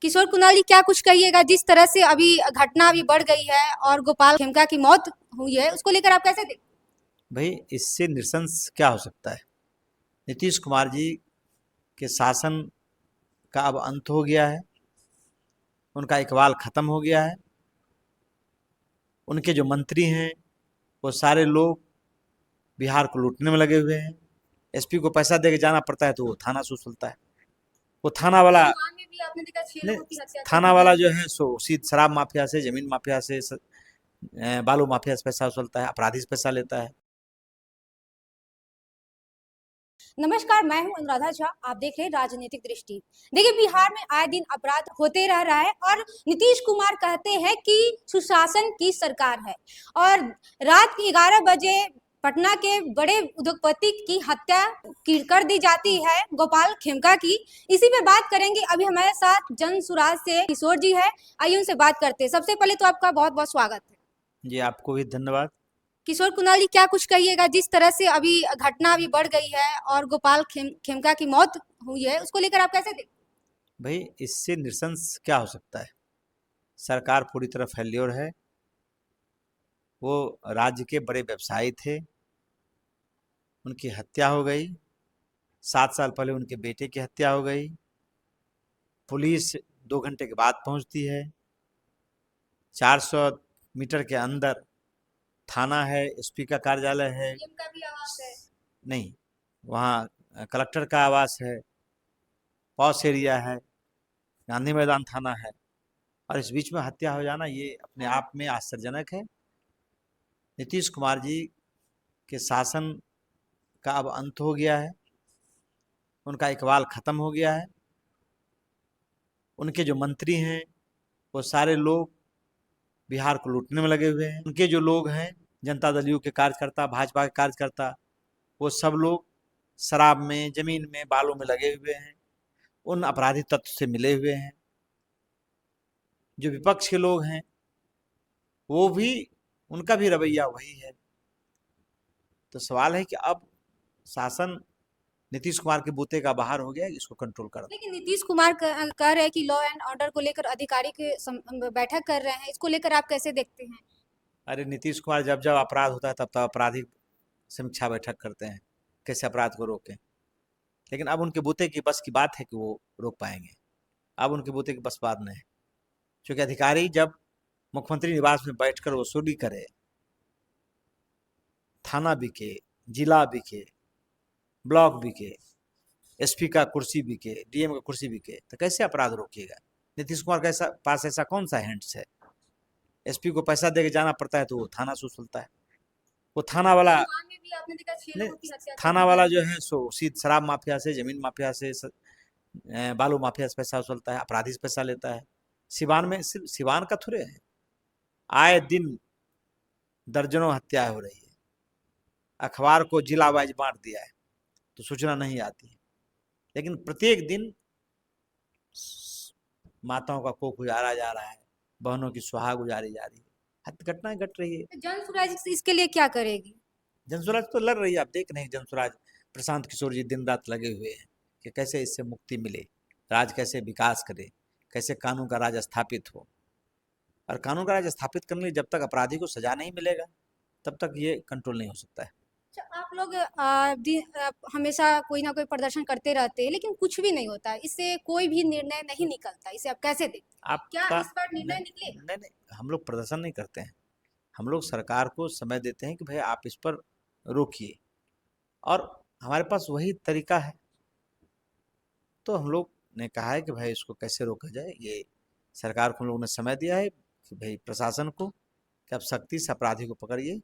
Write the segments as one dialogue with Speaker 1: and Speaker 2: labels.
Speaker 1: किशोर कुणाल जी क्या कुछ कहिएगा जिस तरह से अभी घटना अभी बढ़ गई है और गोपाल खेमका की मौत हुई है उसको लेकर आप कैसे देखते
Speaker 2: भाई इससे निरसंस क्या हो सकता है। नीतीश कुमार जी के शासन का अब अंत हो गया है। उनका इकबाल खत्म हो गया है। उनके जो मंत्री हैं वो सारे लोग बिहार को लूटने में लगे हुए हैं। एसपी को पैसा दे के जाना पड़ता है तो वो थाना से उछलता है। वो थाना वाला
Speaker 1: सीवान में भी आपने देखा 6
Speaker 2: नहीं,
Speaker 1: लोगों की हत्या कर
Speaker 2: थाना
Speaker 1: दी
Speaker 2: वाला
Speaker 1: गई।
Speaker 2: जो है सो सीध शराब माफिया से, जमीन माफिया से, बालू माफिया से पैसा उछलता है, अपराधी से पैसा लेता है।
Speaker 1: नमस्कार, मैं हूं अनुराधा झा। आप देख रहे हैं राजनीतिक दृष्टि। देखिए, बिहार में आए दिन अपराध होते रह रहा है और नीतीश कुमार कहते हैं कि सुशासन की सरकार है और रात के 11 बजे पटना के बड़े उद्योगपति की हत्या कर दी जाती है, गोपाल खेमका की। इसी पे बात करेंगे। अभी हमारे साथ जन सुराज से किशोर जी है। आइए उनसे बात करते हैं। सबसे पहले तो आपका बहुत बहुत स्वागत है।
Speaker 2: जी आपको भी धन्यवाद।
Speaker 1: किशोर कुणाल जी क्या कुछ कहिएगा जिस तरह से अभी घटना अभी बढ़ गई है और गोपाल खेमका की मौत हुई है उसको लेकर आप कैसे देखते
Speaker 2: भाई इससे निरसंस क्या हो सकता है। सरकार पूरी तरह फेल्योर है। वो राज्य के बड़े व्यवसायी थे, उनकी हत्या हो गई। 7 साल पहले उनके बेटे की हत्या हो गई। पुलिस 2 घंटे के बाद पहुंचती है। 400 मीटर के अंदर थाना है, एसपी का कार्यालय है।
Speaker 1: सीएम का भी आवाज है।
Speaker 2: नहीं, वहाँ कलेक्टर का आवास है, पॉश एरिया है, गांधी मैदान थाना है, और इस बीच में हत्या हो जाना ये अपने आप में आश्चर्यजनक है। नीतीश कुमार जी के शासन का अब अंत हो गया है। उनका इकबाल खत्म हो गया है। उनके जो मंत्री हैं वो सारे लोग बिहार को लूटने में लगे हुए हैं। उनके जो लोग हैं, जनता दल यू के कार्यकर्ता, भाजपा के कार्यकर्ता, वो सब लोग शराब में, जमीन में, बालू में लगे हुए हैं, उन अपराधी तत्व से मिले हुए हैं। जो विपक्ष के लोग हैं वो भी, उनका भी रवैया वही है। तो सवाल है कि अब शासन नीतीश कुमार के बूते का बाहर हो गया, इसको कंट्रोल कर।
Speaker 1: लेकिन नीतीश कुमार कह रहे हैं कि लॉ एंड ऑर्डर को लेकर अधिकारी के बैठक कर रहे हैं। इसको लेकर आप कैसे देखते हैं?
Speaker 2: अरे नीतीश कुमार जब जब अपराध होता है तब तब अपराधी समीक्षा बैठक करते हैं, कैसे अपराध को रोकें। लेकिन अब उनके बूते की बस की बात है कि वो रोक पाएंगे। अब उनके बूते की बस बात नहीं है, क्योंकि अधिकारी जब मुख्यमंत्री निवास में बैठकर वसूली करे, थाना बिके, जिला बिके, ब्लॉक बिके, एसपी का कुर्सी बिके, डीएम का कुर्सी बिके, तो कैसे अपराध रोकिएगा। नीतीश कुमार का ऐसा पास ऐसा कौन सा हैंड्स है। एसपी को पैसा दे के जाना पड़ता है तो वो थाना से उछलता है। वो थाना वाला
Speaker 1: सीवान में भी आपने देखा 6
Speaker 2: नहीं,
Speaker 1: लोगों की हत्या कर
Speaker 2: थाना
Speaker 1: दी
Speaker 2: वाला
Speaker 1: गई।
Speaker 2: जो है सो सीध शराब माफिया से, जमीन माफिया से, बालू माफिया से पैसा उछलता है, अपराधी से पैसा लेता है। सिवान में सिर्फ सिवान का थोड़े है, आए दिन दर्जनों हत्याएं हो रही है। अखबार को जिला वाइज बांट दिया है तो सूचना नहीं आती है, लेकिन प्रत्येक दिन माताओं का कोख उजाड़ा जा रहा है, बहनों की सुहाग उजाड़ी जा रही है, हत्या घटनाएं घट रही है।
Speaker 1: तो जन सुराज इसके लिए क्या करेगी?
Speaker 2: जनसुराज तो लड़ रही है, आप देख रहे हैं जनसुराज। प्रशांत किशोर जी दिन रात लगे हुए हैं कि कैसे इससे मुक्ति मिले, राज कैसे विकास करे, कैसे कानून का राज स्थापित हो। और कानून का राज स्थापित करने के लिए जब तक अपराधी को सजा नहीं मिलेगा तब तक ये कंट्रोल नहीं हो सकता है।
Speaker 1: अच्छा, आप लोग हमेशा कोई ना कोई प्रदर्शन करते रहते हैं लेकिन कुछ भी नहीं होता है। इससे कोई भी निर्णय नहीं निकलता। इसे आप कैसे देखते हैं? क्या
Speaker 2: आपका
Speaker 1: इस बार निर्णय
Speaker 2: नहीं,
Speaker 1: निकलेगा?
Speaker 2: नहीं नहीं, हम लोग प्रदर्शन नहीं करते हैं। हम लोग सरकार को समय देते हैं कि भाई आप इस पर रोकिए, और हमारे पास वही तरीका है। तो हम लोग ने कहा है कि भाई इसको कैसे रोका जाए। ये सरकार को हम लोगों ने समय दिया है कि भाई प्रशासन को कि आप सख्ती से अपराधी को पकड़िए।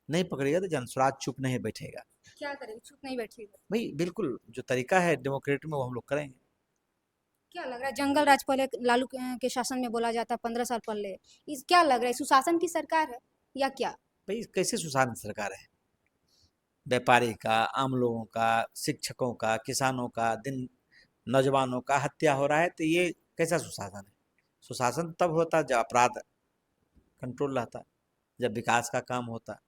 Speaker 2: नहीं पकड़िएगा तो जनसुराज चुप नहीं बैठेगा।
Speaker 1: क्या करेंगे? चुप नहीं बैठिएगा।
Speaker 2: भाई बिल्कुल जो तरीका है डेमोक्रेट में वो हम लोग करेंगे।
Speaker 1: क्या लग रहा है जंगल राज पहले लालू के शासन में बोला जाता 15 साल पहले। इस क्या लग रहा है सुशासन की सरकार है या क्या?
Speaker 2: भाई कैसे सुशासन सरकार है। व्यापारी का, आम लोगों का, शिक्षकों का, किसानों का, दिन नौजवानों का हत्या हो रहा है, तो ये कैसा सुशासन है। सुशासन तब होता जब अपराध कंट्रोल रहता, जब विकास का काम होता,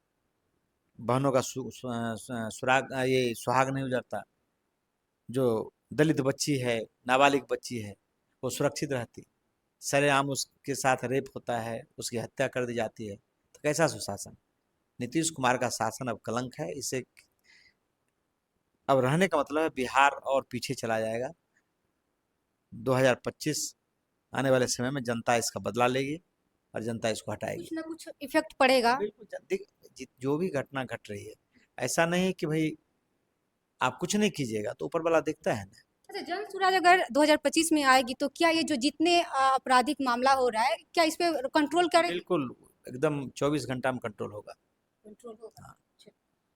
Speaker 2: बहनों का सुराग, ये सुहाग नहीं उजड़ता। जो दलित बच्ची है, नाबालिग बच्ची है, वो सुरक्षित रहती। सरेआम उसके साथ रेप होता है, उसकी हत्या कर दी जाती है, तो कैसा सुशासन। नीतीश कुमार का शासन अब कलंक है। इसे अब रहने का मतलब है बिहार और पीछे चला जाएगा। 2025 आने वाले समय में जनता इसका बदला लेगी और जनता इसको हटाएगी।
Speaker 1: कुछ ना कुछ इफेक्ट पड़ेगा।
Speaker 2: बिल्कुल जो भी घटना घट रही है, ऐसा नहीं कि भाई आप कुछ नहीं कीजिएगा तो ऊपर वाला देखता है ना।
Speaker 1: अच्छा, जन सुराज अगर 2025 में आएगी तो क्या ये जो जितने आपराधिक मामला हो रहा है, क्या इस पे कंट्रोल करेगी?
Speaker 2: बिल्कुल एकदम 24 घंटा में कंट्रोल होगा।
Speaker 1: कंट्रोल होगा। अच्छा।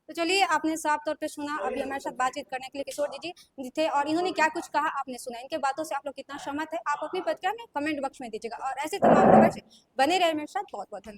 Speaker 1: तो चलिए, आपने साफ तौर पे सुना। अभी हमारे साथ बातचीत करने के लिए किशोर जी थे और इन्होंने क्या कुछ कहा आपने सुना। इनके बातों से आप लोग कितना सहमत है, आप अपनी प्रतिक्रिया में कमेंट बॉक्स में दीजिएगा और ऐसे तमाम खबर से बने रहे मेरे साथ। बहुत बहुत धन्यवाद।